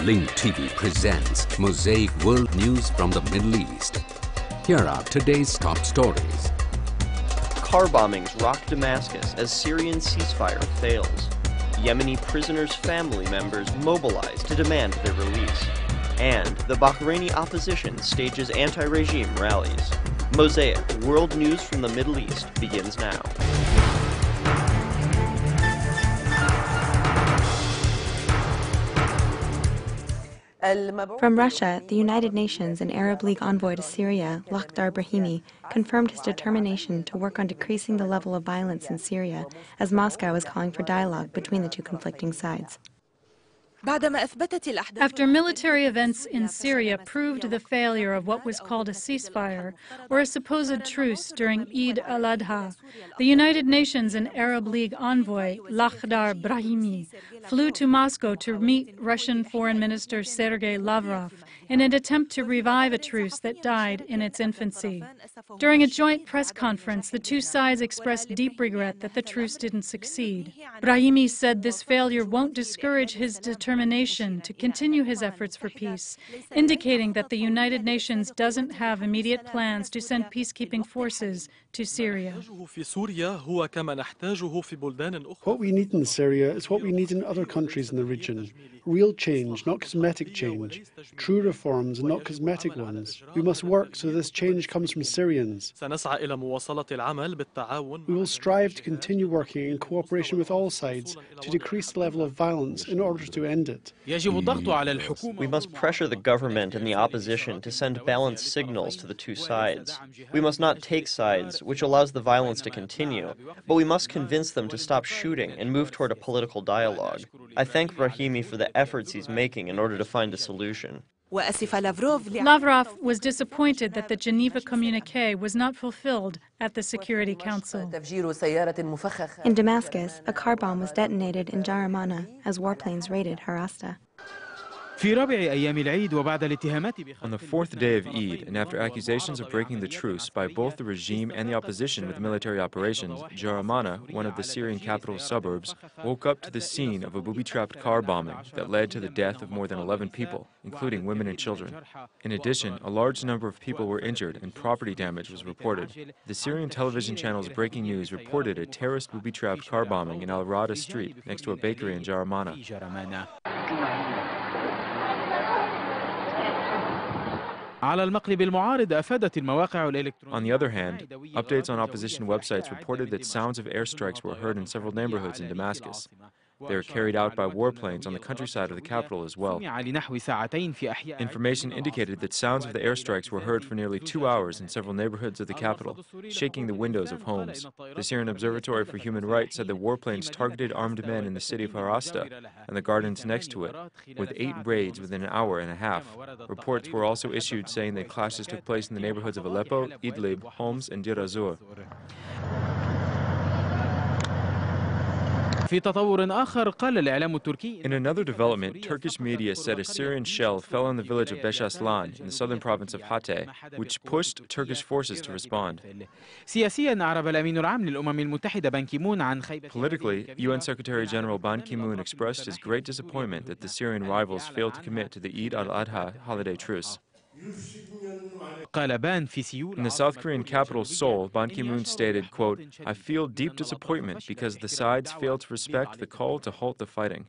Link TV presents Mosaic World News from the Middle East. Here are today's top stories. Car bombings rock Damascus as Syrian ceasefire fails. Yemeni prisoners' family members mobilize to demand their release. And the Bahraini opposition stages anti-regime rallies. Mosaic World News from the Middle East begins now. From Russia, the United Nations and Arab League envoy to Syria, Lakhdar Brahimi, confirmed his determination to work on decreasing the level of violence in Syria, as Moscow is calling for dialogue between the two conflicting sides. After military events in Syria proved the failure of what was called a ceasefire, or a supposed truce during Eid al-Adha, the United Nations and Arab League envoy Lakhdar Brahimi flew to Moscow to meet Russian Foreign Minister Sergei Lavrov in an attempt to revive a truce that died in its infancy. During a joint press conference, the two sides expressed deep regret that the truce didn't succeed. Brahimi said this failure won't discourage his determination to continue his efforts for peace, indicating that the United Nations doesn't have immediate plans to send peacekeeping forces to Syria. What we need in Syria is what we need in other countries in the region. Real change, not cosmetic change. True reforms and not cosmetic ones. We must work so this change comes from Syrians. We will strive to continue working in cooperation with all sides to decrease the level of violence in order to end it. We must pressure the government and the opposition to send balanced signals to the two sides. We must not take sides, which allows the violence to continue, but we must convince them to stop shooting and move toward a political dialogue. I thank Brahimi for the efforts he's making in order to find a solution. Lavrov was disappointed that the Geneva communiqué was not fulfilled at the Security Council. In Damascus, a car bomb was detonated in Jaramana as warplanes raided Harasta. On the fourth day of Eid, and after accusations of breaking the truce by both the regime and the opposition with military operations, Jaramana, one of the Syrian capital suburbs, woke up to the scene of a booby-trapped car bombing that led to the death of more than 11 people, including women and children. In addition, a large number of people were injured and property damage was reported. The Syrian television channel's Breaking News reported a terrorist booby-trapped car bombing in al-Adha Street next to a bakery in Jaramana. On the other hand, updates on opposition websites reported that sounds of airstrikes were heard in several neighborhoods in Damascus. They were carried out by warplanes on the countryside of the capital as well. Information indicated that sounds of the airstrikes were heard for nearly 2 hours in several neighborhoods of the capital, shaking the windows of homes. The Syrian Observatory for Human Rights said the warplanes targeted armed men in the city of Harasta and the gardens next to it, with 8 raids within an hour and a half. Reports were also issued saying that clashes took place in the neighborhoods of Aleppo, Idlib, Homs, and Deir ez-Zor. In another development, Turkish media said a Syrian shell fell on the village of Besh Aslan in the southern province of Hatay, which pushed Turkish forces to respond. Politically, UN Secretary General Ban Ki-moon expressed his great disappointment that the Syrian rivals failed to commit to the Eid al-Adha holiday truce. In the South Korean capital, Seoul, Ban Ki-moon stated, quote, "I feel deep disappointment because the sides failed to respect the call to halt the fighting."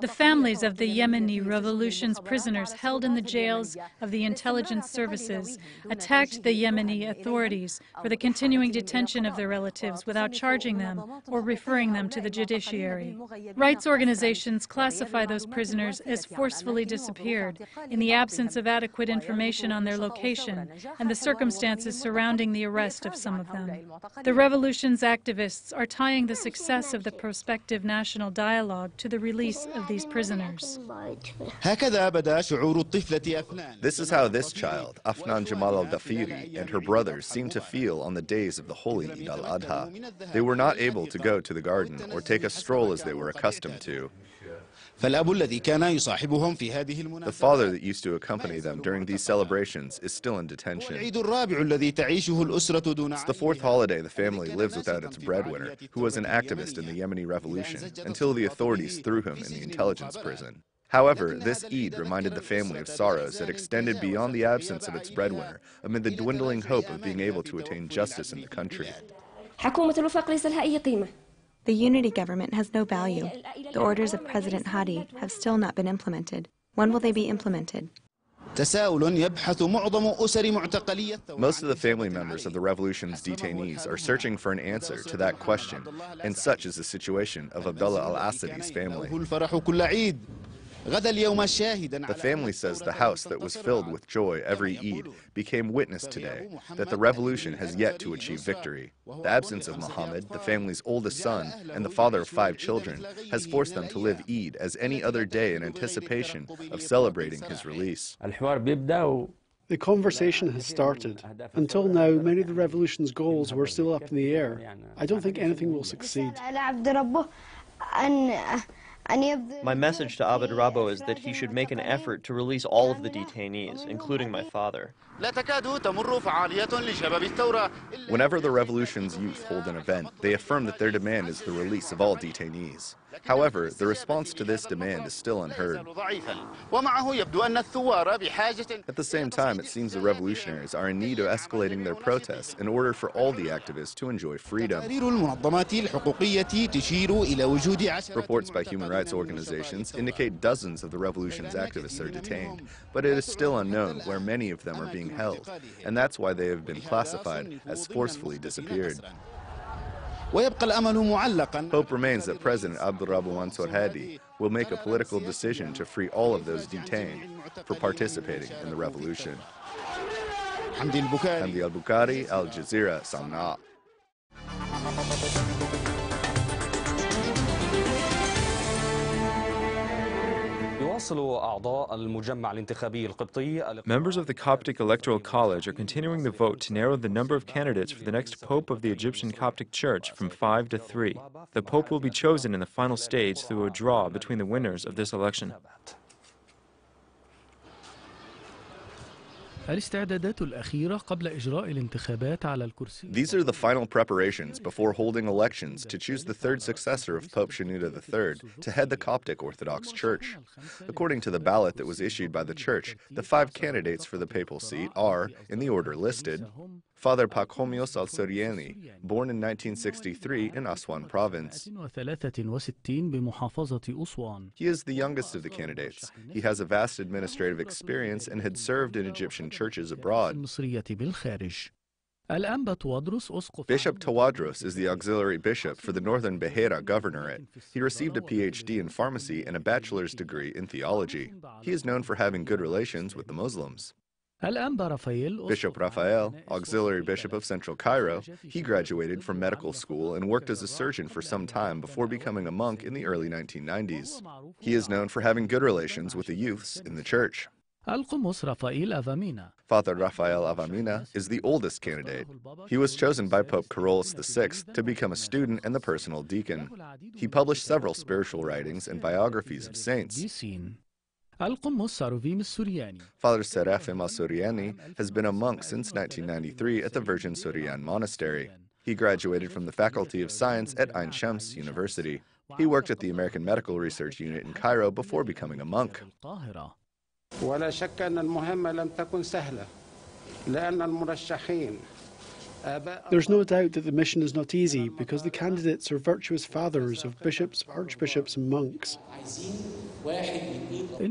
The families of the Yemeni revolution's prisoners held in the jails of the intelligence services attacked the Yemeni authorities for the continuing detention of their relatives without charging them or referring them to the judiciary. Rights organizations classify those prisoners as forcefully disappeared in the absence of adequate information on their location and the circumstances surrounding the arrest of some of them. The revolution's activists are tying the success of the prospective national dialogue to the release of these prisoners. This is how this child, Afnan Jamal al-Dafiri, and her brothers seemed to feel on the days of the holy Eid al-Adha. They were not able to go to the garden or take a stroll as they were accustomed to. The father that used to accompany them during these celebrations is still in detention. It's the fourth holiday the family lives without its breadwinner, who was an activist in the Yemeni revolution, until the authorities threw him in the intelligence prison. However, this Eid reminded the family of sorrows that extended beyond the absence of its breadwinner, amid the dwindling hope of being able to attain justice in the country. The unity government has no value. The orders of President Hadi have still not been implemented. When will they be implemented? Most of the family members of the revolution's detainees are searching for an answer to that question, and such is the situation of Abdullah al-Assadi's family. The family says the house that was filled with joy every Eid became witness today that the revolution has yet to achieve victory. The absence of Muhammad, the family's oldest son, and the father of 5 children, has forced them to live Eid as any other day in anticipation of celebrating his release. The conversation has started. Until now, many of the revolution's goals were still up in the air. I don't think anything will succeed. My message to Abd Rabbo is that he should make an effort to release all of the detainees, including my father. Whenever the revolution's youth hold an event, they affirm that their demand is the release of all detainees. However, the response to this demand is still unheard. At the same time, it seems the revolutionaries are in need of escalating their protests in order for all the activists to enjoy freedom. Reports by human rights organizations indicate dozens of the revolution's activists are detained, but it is still unknown where many of them are being held, and that's why they have been classified as forcefully disappeared. Hope remains that President Abdurrabbu Mansour Hadi will make a political decision to free all of those detained for participating in the revolution. Hamdi al-Bukhari, Al Jazeera, Sana'a. Members of the Coptic Electoral College are continuing the vote to narrow the number of candidates for the next Pope of the Egyptian Coptic Church from 5 to 3. The Pope will be chosen in the final stage through a draw between the winners of this election. These are the final preparations before holding elections to choose the third successor of Pope Shenouda III to head the Coptic Orthodox Church. According to the ballot that was issued by the Church, the 5 candidates for the papal seat are, in the order listed, Father Pachomios al-Syriani, born in 1963 in Aswan province. He is the youngest of the candidates. He has a vast administrative experience and had served in Egyptian churches abroad. Bishop Tawadros is the auxiliary bishop for the Northern Beheira Governorate. He received a PhD in pharmacy and a bachelor's degree in theology. He is known for having good relations with the Muslims. Bishop Raphael, auxiliary bishop of Central Cairo, he graduated from medical school and worked as a surgeon for some time before becoming a monk in the early 1990s. He is known for having good relations with the youths in the church. Father Raphael Avamina is the oldest candidate. He was chosen by Pope Carolus VI to become a student and the personal deacon. He published several spiritual writings and biographies of saints. Father Serafim al-Suryani has been a monk since 1993 at the Virgin Suryan Monastery. He graduated from the Faculty of Science at Ain Shams University. He worked at the American Medical Research Unit in Cairo before becoming a monk. There's no doubt that the mission is not easy because the candidates are virtuous fathers of bishops, archbishops and monks. The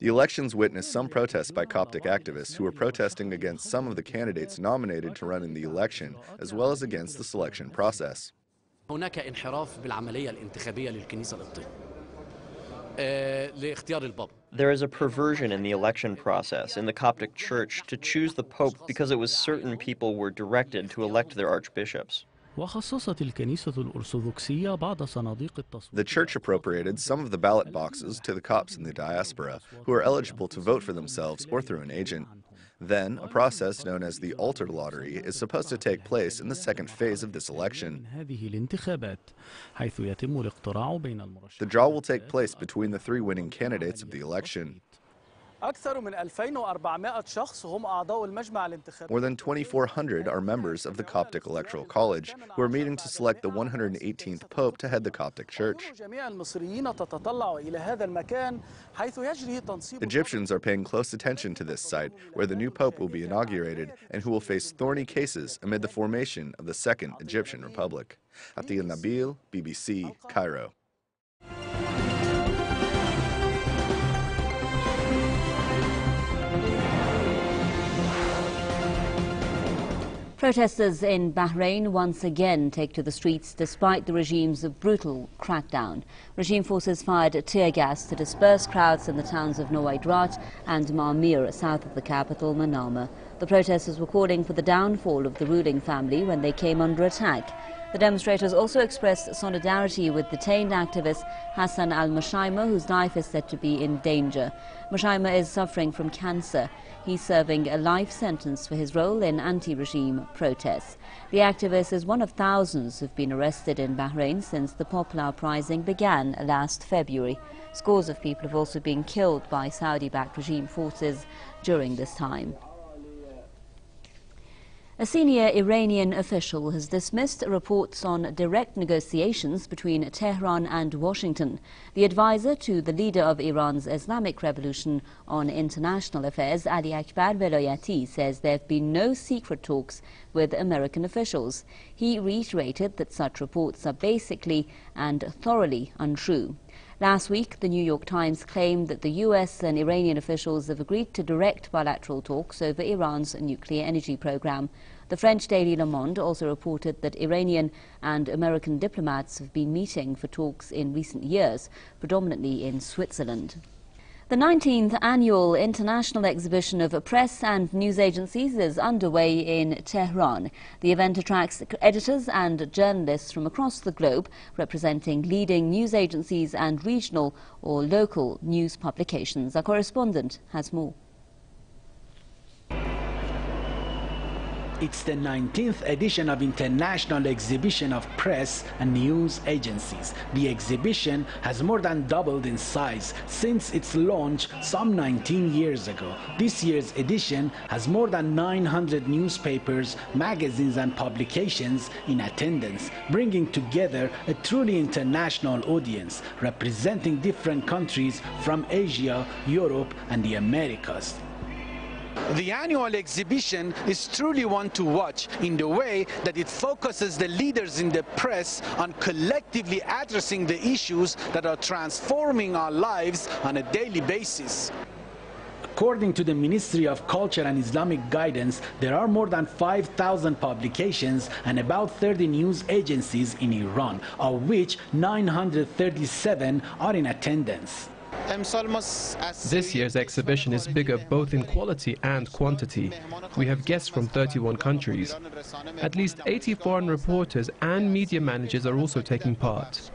elections witnessed some protests by Coptic activists who were protesting against some of the candidates nominated to run in the election, as well as against the selection process. There is a perversion in the election process in the Coptic Church to choose the Pope because it was certain people were directed to elect their archbishops. The Church appropriated some of the ballot boxes to the Copts in the diaspora, who are eligible to vote for themselves or through an agent. Then, a process known as the altered lottery is supposed to take place in the second phase of this election. The draw will take place between the three winning candidates of the election. More than 2,400 are members of the Coptic Electoral College, who are meeting to select the 118th Pope to head the Coptic Church. Egyptians are paying close attention to this site, where the new Pope will be inaugurated and who will face thorny cases amid the formation of the Second Egyptian Republic. Atil Nabil, BBC, Cairo. Protesters in Bahrain once again take to the streets despite the regime's brutal crackdown. Regime forces fired tear gas to disperse crowds in the towns of Nouadrat and Marmir, south of the capital, Manama. The protesters were calling for the downfall of the ruling family when they came under attack. The demonstrators also expressed solidarity with detained activist Hassan al-Mashaima, whose life is said to be in danger. Mashaima is suffering from cancer. He's serving a life sentence for his role in anti-regime protests. The activist is one of thousands who've been arrested in Bahrain since the popular uprising began last February. Scores of people have also been killed by Saudi-backed regime forces during this time. A senior Iranian official has dismissed reports on direct negotiations between Tehran and Washington. The advisor to the leader of Iran's Islamic Revolution on international affairs, Ali Akbar Velayati, says there have been no secret talks with American officials. He reiterated that such reports are basically and thoroughly untrue. Last week, the New York Times claimed that the U.S. and Iranian officials have agreed to direct bilateral talks over Iran's nuclear energy program. The French daily Le Monde also reported that Iranian and American diplomats have been meeting for talks in recent years, predominantly in Switzerland. The 19th annual International Exhibition of Press and News Agencies is underway in Tehran. The event attracts editors and journalists from across the globe, representing leading news agencies and regional or local news publications. Our correspondent has more. It's the 19th edition of International Exhibition of Press and News Agencies. The exhibition has more than doubled in size since its launch some 19 years ago. This year's edition has more than 900 newspapers, magazines and publications in attendance, bringing together a truly international audience representing different countries from Asia, Europe and the Americas. The annual exhibition is truly one to watch in the way that it focuses the leaders in the press on collectively addressing the issues that are transforming our lives on a daily basis. According to the Ministry of Culture and Islamic Guidance, there are more than 5,000 publications and about 30 news agencies in Iran, of which 937 are in attendance. This year's exhibition is bigger both in quality and quantity. We have guests from 31 countries. At least 80 foreign reporters and media managers are also taking part.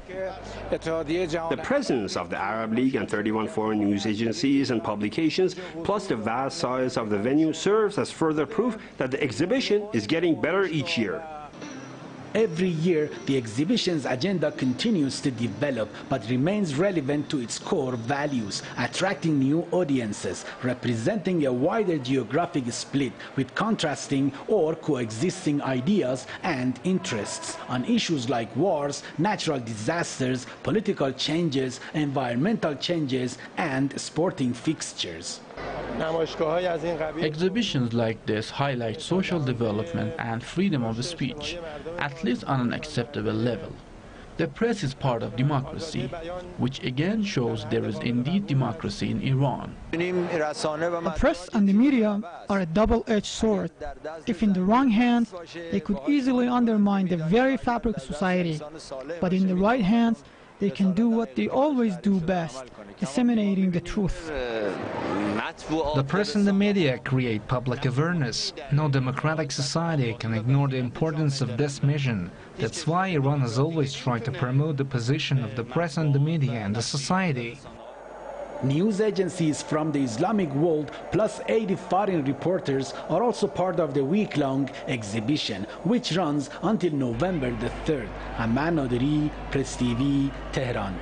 The presence of the Arab League and 31 foreign news agencies and publications, plus the vast size of the venue, serves as further proof that the exhibition is getting better each year. Every year, the exhibition's agenda continues to develop but remains relevant to its core values, attracting new audiences, representing a wider geographic split with contrasting or coexisting ideas and interests on issues like wars, natural disasters, political changes, environmental changes, and sporting fixtures. Exhibitions like this highlight social development and freedom of speech, at least on an acceptable level. The press is part of democracy, which again shows there is indeed democracy in Iran. The press and the media are a double-edged sword. If in the wrong hands, they could easily undermine the very fabric of society, but in the right hands, they can do what they always do best, disseminating the truth. The press and the media create public awareness. No democratic society can ignore the importance of this mission. That's why Iran has always tried to promote the position of the press and the media in the society. News agencies from the Islamic world plus 80 foreign reporters are also part of the week-long exhibition, which runs until November the 3rd. Aman Nadiri, Press TV, Tehran.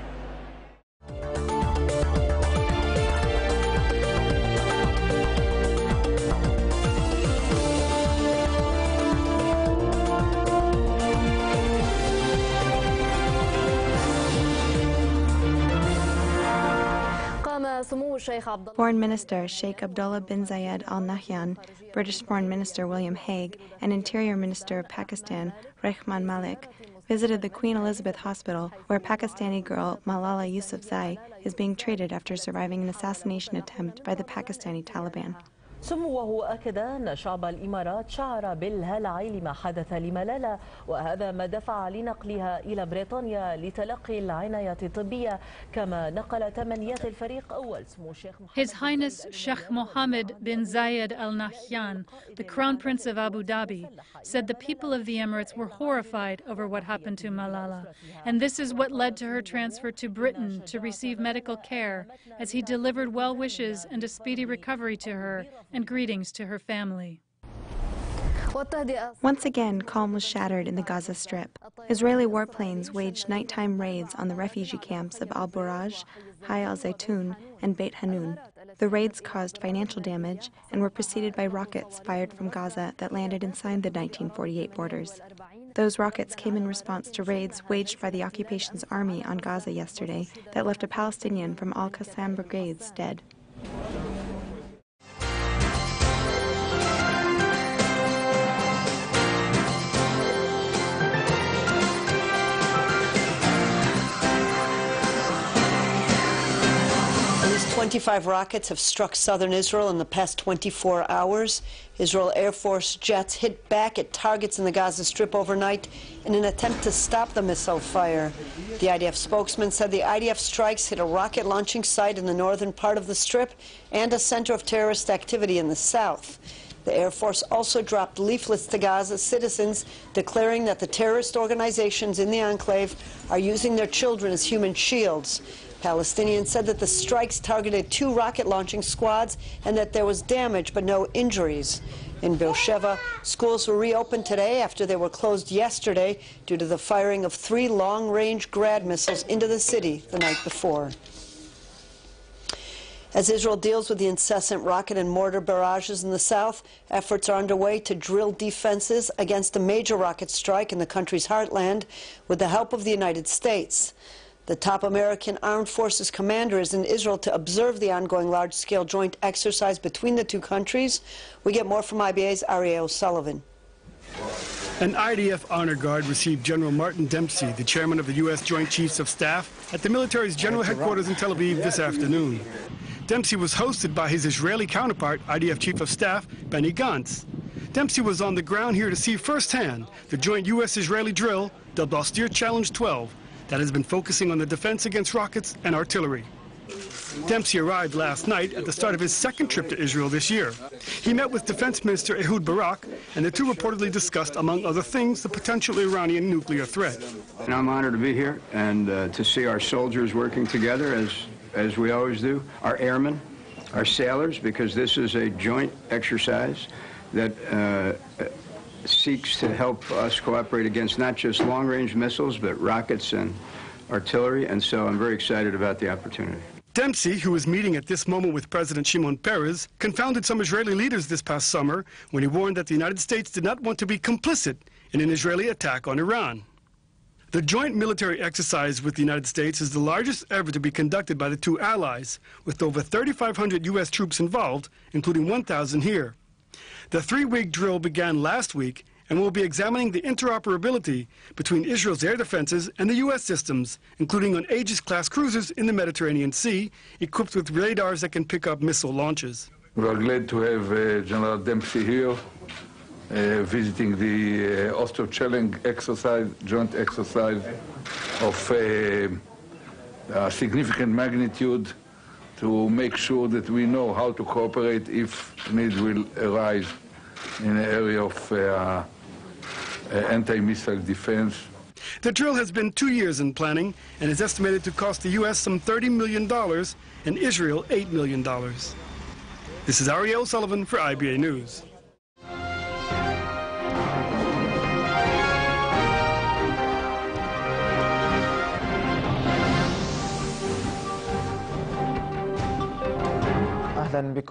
Foreign Minister Sheikh Abdullah bin Zayed Al Nahyan, British Foreign Minister William Hague, and Interior Minister of Pakistan Rehman Malik visited the Queen Elizabeth Hospital, where Pakistani girl Malala Yousafzai is being treated after surviving an assassination attempt by the Pakistani Taliban. سموه أكد أن شعب الإمارات شعر بالهلع لما حدث لملالة، وهذا ما دفع لنقلها إلى بريطانيا لتلقي العناية الطبية، كما نقل تمنيات الفريق أول سمو الشيخ His Highness Sheikh Mohammed bin Zayed Al Nahyan, the Crown Prince of Abu Dhabi, said the people of the Emirates were horrified over what happened to Malala, and this is what led to her transfer to Britain to receive medical care, as he delivered well wishes and a speedy recovery to her and greetings to her family. Once again, calm was shattered in the Gaza Strip. Israeli warplanes waged nighttime raids on the refugee camps of Al-Buraj, Hay al-Zaytun, and Beit Hanun. The raids caused financial damage and were preceded by rockets fired from Gaza that landed inside the 1948 borders. Those rockets came in response to raids waged by the occupation's army on Gaza yesterday that left a Palestinian from Al-Qassam brigades dead. At least 25 rockets have struck southern Israel in the past 24 hours. Israel Air Force jets hit back at targets in the Gaza Strip overnight in an attempt to stop the missile fire. The IDF spokesman said the IDF strikes hit a rocket launching site in the northern part of the Strip and a center of terrorist activity in the south. The Air Force also dropped leaflets to Gaza citizens declaring that the terrorist organizations in the enclave are using their children as human shields. Palestinians said that the strikes targeted 2 rocket launching squads and that there was damage but no injuries. In Beersheba, schools were reopened today after they were closed yesterday due to the firing of 3 long-range Grad missiles into the city the night before. As Israel deals with the incessant rocket and mortar barrages in the south, efforts are underway to drill defenses against a major rocket strike in the country's heartland with the help of the United States. The top American Armed Forces commander is in Israel to observe the ongoing large-scale joint exercise between the two countries. We get more from IBA's Aryeh O'Sullivan. An IDF honor guard received General Martin Dempsey, the chairman of the U.S. Joint Chiefs of Staff, at the military's general headquarters in Tel Aviv this afternoon. Dempsey was hosted by his Israeli counterpart, IDF Chief of Staff Benny Gantz. Dempsey was on the ground here to see firsthand the joint U.S.-Israeli drill, dubbed Austere Challenge 12, that has been focusing on the defense against rockets and artillery. Dempsey arrived last night at the start of his second trip to Israel this year. He met with Defense Minister Ehud Barak, and the two reportedly discussed, among other things, the potential Iranian nuclear threat. And I'm honored to be here and to see our soldiers working together as we always do, our airmen, our sailors, because this is a joint exercise that seeks to help us cooperate against not just long-range missiles, but rockets and artillery, and so I'm very excited about the opportunity. Dempsey, who is meeting at this moment with President Shimon Peres, confounded some Israeli leaders this past summer when he warned that the United States did not want to be complicit in an Israeli attack on Iran. The joint military exercise with the United States is the largest ever to be conducted by the two allies, with over 3,500 U.S. troops involved, including 1,000 here. The 3-week drill began last week and will be examining the interoperability between Israel's air defenses and the U.S. systems, including on Aegis-class cruisers in the Mediterranean Sea, equipped with radars that can pick up missile launches. We are glad to have General Dempsey here, visiting the Austere Challenge exercise, joint exercise of significant magnitude, to make sure that we know how to cooperate if need will arise in the area of anti-missile defense. The drill has been 2 years in planning and is estimated to cost the U.S. some $30 million and Israel $8 million. This is Ariel Sullivan for IBA News. The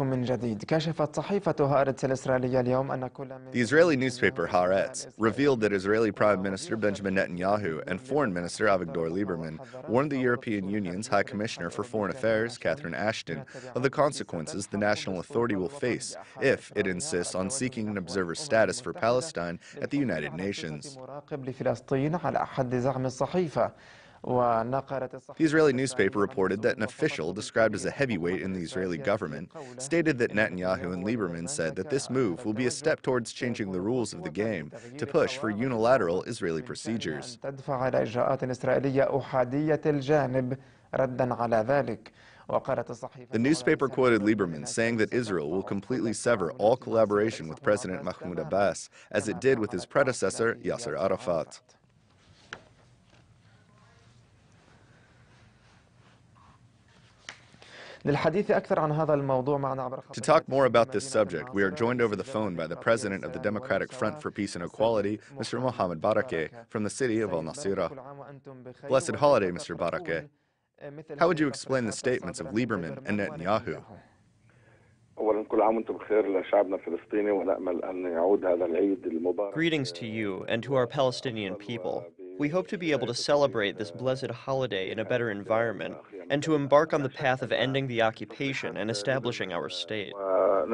Israeli newspaper Haaretz revealed that Israeli Prime Minister Benjamin Netanyahu and Foreign Minister Avigdor Lieberman warned the European Union's High Commissioner for Foreign Affairs, Catherine Ashton, of the consequences the National Authority will face if it insists on seeking an observer status for Palestine at the United Nations. The Israeli newspaper reported that an official, described as a heavyweight in the Israeli government, stated that Netanyahu and Lieberman said that this move will be a step towards changing the rules of the game to push for unilateral Israeli procedures. The newspaper quoted Lieberman saying that Israel will completely sever all collaboration with President Mahmoud Abbas, as it did with his predecessor, Yasser Arafat. To talk more about this subject, we are joined over the phone by the president of the Democratic Front for Peace and Equality, Mr. Mohammed Barakeh, from the city of Al-Nasirah. Blessed holiday, Mr. Barakeh. How would you explain the statements of Lieberman and Netanyahu? Greetings to you and to our Palestinian people. We hope to be able to celebrate this blessed holiday in a better environment and to embark on the path of ending the occupation and establishing our state. Lieberman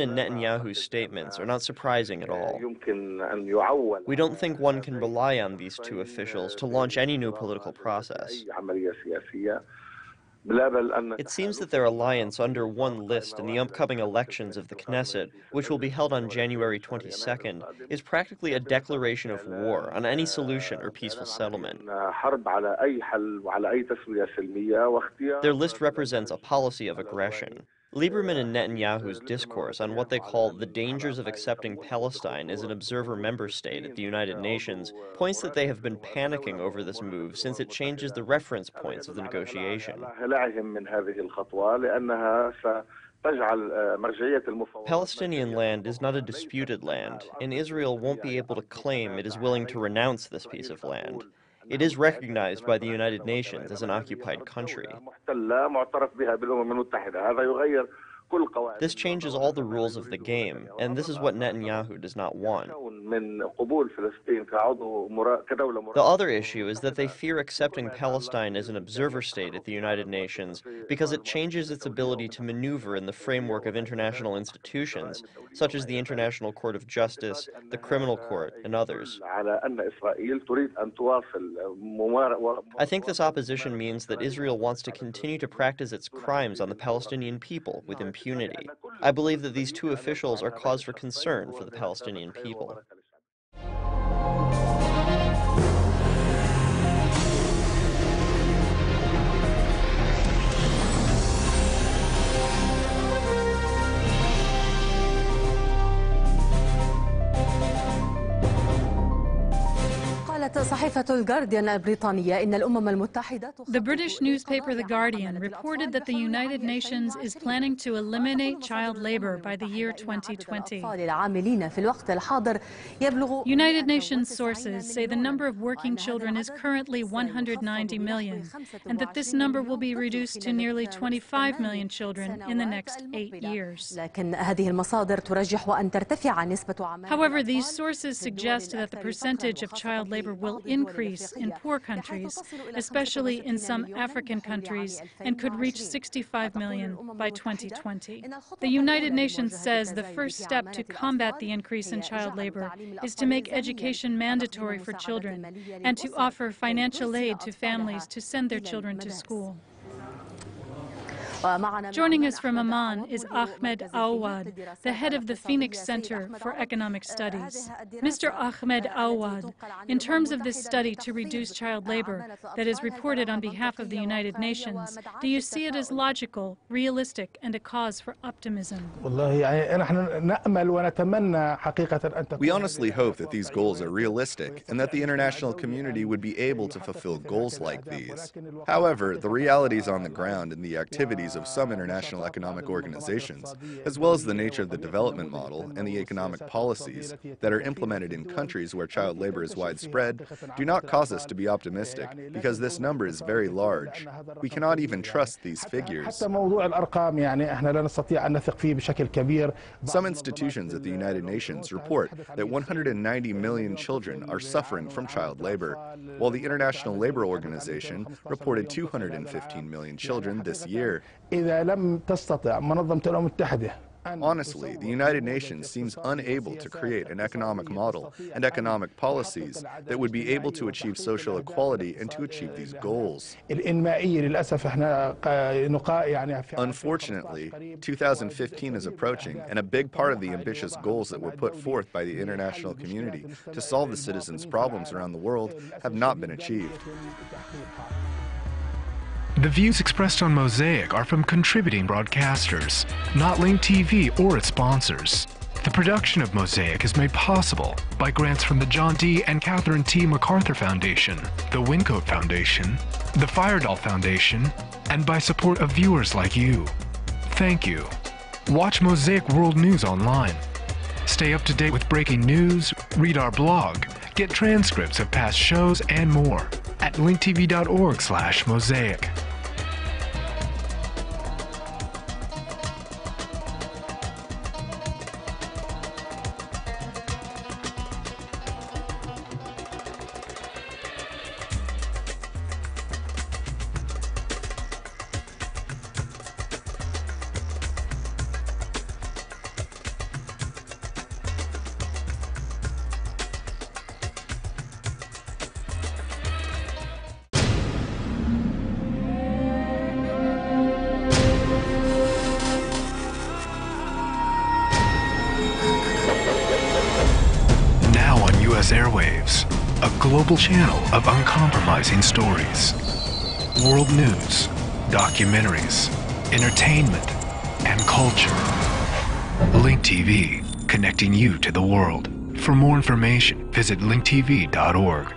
and Netanyahu's statements are not surprising at all. We don't think one can rely on these two officials to launch any new political process. It seems that their alliance under one list in the upcoming elections of the Knesset, which will be held on January 22nd, is practically a declaration of war on any solution or peaceful settlement. Their list represents a policy of aggression. Lieberman and Netanyahu's discourse on what they call the dangers of accepting Palestine as an observer member state at the United Nations points that they have been panicking over this move since it changes the reference points of the negotiation. Palestinian land is not a disputed land, and Israel won't be able to claim it is willing to renounce this piece of land. It is recognized by the United Nations as an occupied country. This changes all the rules of the game, and this is what Netanyahu does not want. The other issue is that they fear accepting Palestine as an observer state at the United Nations because it changes its ability to maneuver in the framework of international institutions, such as the International Court of Justice, the Criminal Court, and others. I think this opposition means that Israel wants to continue to practice its crimes on the Palestinian people with impunity. I believe that these two officials are cause for concern for the Palestinian people. The British newspaper The Guardian reported that the United Nations is planning to eliminate child labor by the year 2020. United Nations sources say the number of working children is currently 190 million, and that this number will be reduced to nearly 25 million children in the next 8 years. However, these sources suggest that the percentage of child labor will increase in poor countries, especially in some African countries, and could reach 65 million by 2020. The United Nations says the first step to combat the increase in child labor is to make education mandatory for children and to offer financial aid to families to send their children to school. Joining us from Amman is Ahmed Awad, the head of the Phoenix Center for Economic Studies. Mr. Ahmed Awad, in terms of this study to reduce child labor that is reported on behalf of the United Nations, do you see it as logical, realistic, and a cause for optimism? We honestly hope that these goals are realistic and that the international community would be able to fulfill goals like these. However, the realities on the ground and the activities of some international economic organizations, as well as the nature of the development model and the economic policies that are implemented in countries where child labor is widespread, do not cause us to be optimistic because this number is very large. We cannot even trust these figures. Some institutions at the United Nations report that 190 million children are suffering from child labor, while the International Labour Organization reported 215 million children this year. Honestly, the United Nations seems unable to create an economic model and economic policies that would be able to achieve social equality and to achieve these goals. Unfortunately, 2015 is approaching, and a big part of the ambitious goals that were put forth by the international community to solve the citizens' problems around the world have not been achieved. The views expressed on Mosaic are from contributing broadcasters, not Link TV or its sponsors. The production of Mosaic is made possible by grants from the John D. and Catherine T. MacArthur Foundation, the Wincoat Foundation, the Firedoll Foundation, and by support of viewers like you. Thank you. Watch Mosaic World News online. Stay up to date with breaking news, read our blog, get transcripts of past shows, and more at linktv.org/mosaic. Airwaves, a global channel of uncompromising stories, world news, documentaries, entertainment, and culture. Link TV, connecting you to the world. For more information, visit linktv.org.